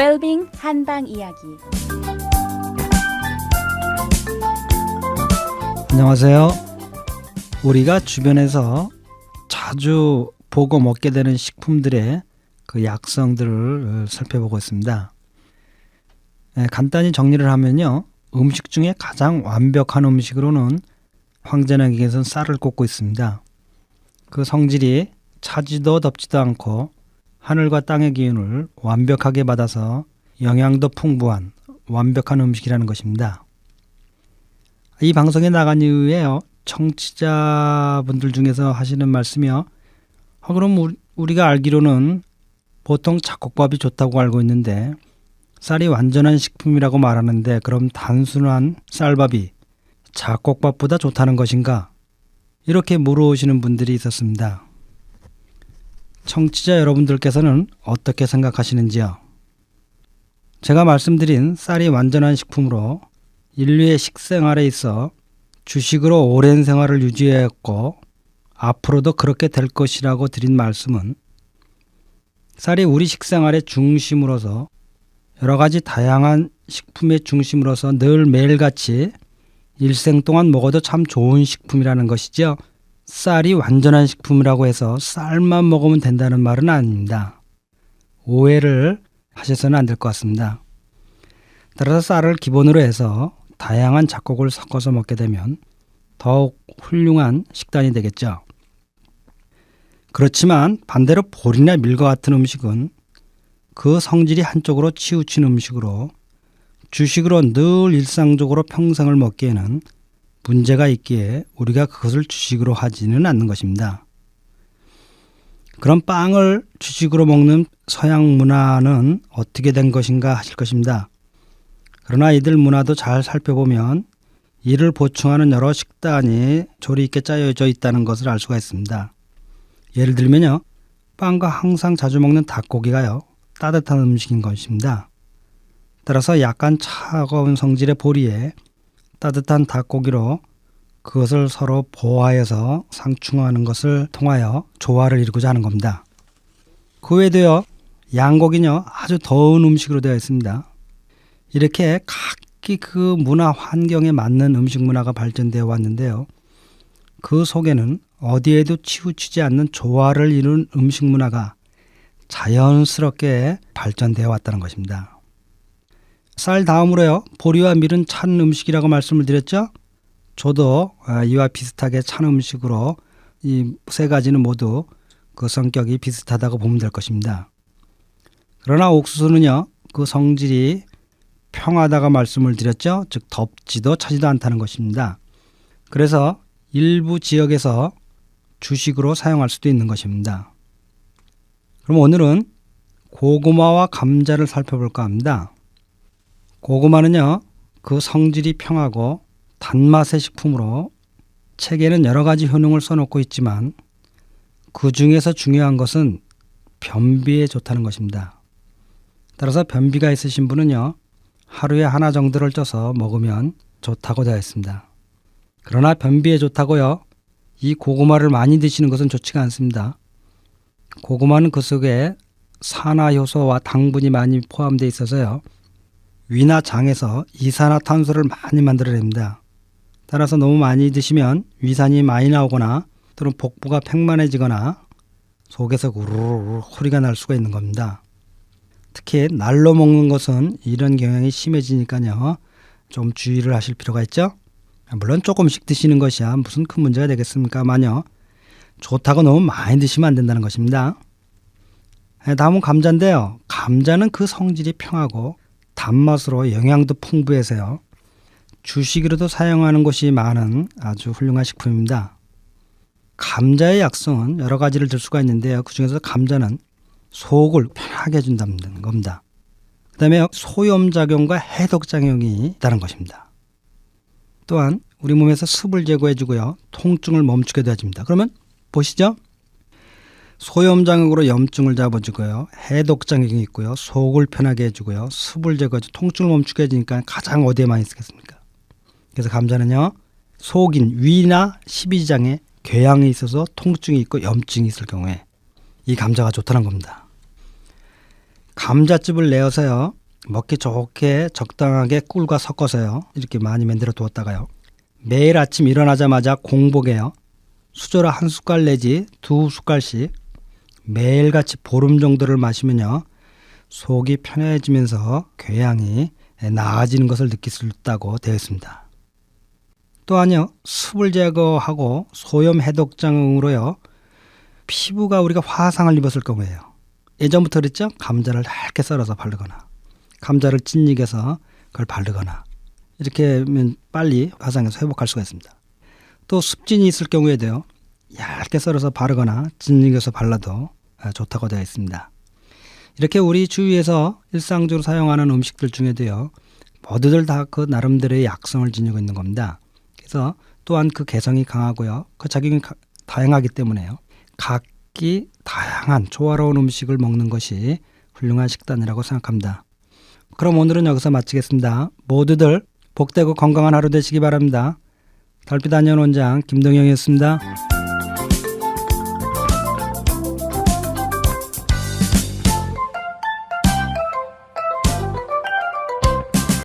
웰빙 한방 이야기. 안녕하세요. 우리가 주변에서 자주 보고 먹게 되는 식품들의 그 약성들을 살펴보고 있습니다. 간단히 정리를 하면요. 음식 중에 가장 완벽한 음식으로는 황제나기에서는 쌀을 꼽고 있습니다. 그 성질이 차지도 덥지도 않고 하늘과 땅의 기운을 완벽하게 받아서 영양도 풍부한 완벽한 음식이라는 것입니다. 이 방송에 나간 이후에요. 청취자분들 중에서 하시는 말씀이요. 그럼 우리가 알기로는 보통 잡곡밥이 좋다고 알고 있는데 쌀이 완전한 식품이라고 말하는데 그럼 단순한 쌀밥이 잡곡밥보다 좋다는 것인가? 이렇게 물어오시는 분들이 있었습니다. 청취자 여러분들께서는 어떻게 생각하시는지요? 제가 말씀드린 쌀이 완전한 식품으로 인류의 식생활에 있어 주식으로 오랜 생활을 유지해왔고 앞으로도 그렇게 될 것이라고 드린 말씀은 쌀이 우리 식생활의 중심으로서 여러 가지 다양한 식품의 중심으로서 늘 매일같이 일생 동안 먹어도 참 좋은 식품이라는 것이죠. 쌀이 완전한 식품이라고 해서 쌀만 먹으면 된다는 말은 아닙니다. 오해를 하셔서는 안 될 것 같습니다. 따라서 쌀을 기본으로 해서 다양한 잡곡을 섞어서 먹게 되면 더욱 훌륭한 식단이 되겠죠. 그렇지만 반대로 보리나 밀과 같은 음식은 그 성질이 한쪽으로 치우친 음식으로 주식으로 늘 일상적으로 평생을 먹기에는 문제가 있기에 우리가 그것을 주식으로 하지는 않는 것입니다. 그럼 빵을 주식으로 먹는 서양 문화는 어떻게 된 것인가 하실 것입니다. 그러나 이들 문화도 잘 살펴보면 이를 보충하는 여러 식단이 조리 있게 짜여져 있다는 것을 알 수가 있습니다. 예를 들면요. 빵과 항상 자주 먹는 닭고기가요. 따뜻한 음식인 것입니다. 따라서 약간 차가운 성질의 보리에 따뜻한 닭고기로 그것을 서로 보호하여서 상충하는 것을 통하여 조화를 이루고자 하는 겁니다. 그 외에도요. 양고기는요. 아주 더운 음식으로 되어 있습니다. 이렇게 각기 그 문화 환경에 맞는 음식 문화가 발전되어 왔는데요. 그 속에는 어디에도 치우치지 않는 조화를 이룬 음식 문화가 자연스럽게 발전되어 왔다는 것입니다. 쌀 다음으로요. 보리와 밀은 찬 음식이라고 말씀을 드렸죠. 저도 이와 비슷하게 찬 음식으로 이 세 가지는 모두 그 성격이 비슷하다고 보면 될 것입니다. 그러나 옥수수는요. 그 성질이 평하다가 말씀을 드렸죠. 즉 덥지도 차지도 않다는 것입니다. 그래서 일부 지역에서 주식으로 사용할 수도 있는 것입니다. 그럼 오늘은 고구마와 감자를 살펴볼까 합니다. 고구마는요. 그 성질이 평하고 단맛의 식품으로 책에는 여러 가지 효능을 써놓고 있지만 그 중에서 중요한 것은 변비에 좋다는 것입니다. 따라서 변비가 있으신 분은요. 하루에 하나 정도를 쪄서 먹으면 좋다고 되어 있습니다. 그러나 변비에 좋다고요. 이 고구마를 많이 드시는 것은 좋지가 않습니다. 고구마는 그 속에 산화효소와 당분이 많이 포함되어 있어서요. 위나 장에서 이산화탄소를 많이 만들어냅니다. 따라서 너무 많이 드시면 위산이 많이 나오거나 또는 복부가 팽만해지거나 속에서 우르르 소리가 날 수가 있는 겁니다. 특히 날로 먹는 것은 이런 경향이 심해지니까요. 좀 주의를 하실 필요가 있죠. 물론 조금씩 드시는 것이야 무슨 큰 문제가 되겠습니까만요. 좋다고 너무 많이 드시면 안 된다는 것입니다. 다음은 감자인데요. 감자는 그 성질이 평하고 단맛으로 영양도 풍부해서요. 주식으로도 사용하는 곳이 많은 아주 훌륭한 식품입니다. 감자의 약성은 여러 가지를 들 수가 있는데요. 그중에서 감자는 속을 편하게 해준다는 겁니다. 그 다음에 소염작용과 해독작용이 있다는 것입니다. 또한 우리 몸에서 습을 제거해주고요. 통증을 멈추게 도와줍니다. 그러면 보시죠. 소염작용으로 염증을 잡아주고요. 해독작용이 있고요. 속을 편하게 해주고요. 습을 제거해주고 통증을 멈추게 해주니까 가장 어디에 많이 쓰겠습니까? 그래서 감자는요. 속인 위나 십이지장에 궤양이 있어서 통증이 있고 염증이 있을 경우에 이 감자가 좋다는 겁니다. 감자즙을 내어서요. 먹기 좋게 적당하게 꿀과 섞어서요. 이렇게 많이 만들어 두었다가요. 매일 아침 일어나자마자 공복에요. 수저로 한 숟갈 내지 두 숟갈씩 매일같이 보름 정도를 마시면요. 속이 편해지면서 궤양이 나아지는 것을 느낄 수 있다고 되어 있습니다. 또한요. 습을 제거하고 소염 해독장으로요. 피부가 우리가 화상을 입었을 경우에요. 예전부터 그랬죠? 감자를 얇게 썰어서 바르거나 감자를 찐익여서 그걸 바르거나 이렇게 하면 빨리 화상에서 회복할 수가 있습니다. 또 습진이 있을 경우에도요. 얇게 썰어서 바르거나 찐익여서 발라도 좋다고 되어 있습니다. 이렇게 우리 주위에서 일상적으로 사용하는 음식들 중에도요. 모두들 다 그 나름대로의 약성을 지니고 있는 겁니다. 그래서 또한 그 개성이 강하고요. 그 작용이 다양하기 때문에요. 각기 다양한 조화로운 음식을 먹는 것이 훌륭한 식단이라고 생각합니다. 그럼 오늘은 여기서 마치겠습니다. 모두들 복되고 건강한 하루 되시기 바랍니다. 달빛 안녕 원장 김동영이었습니다.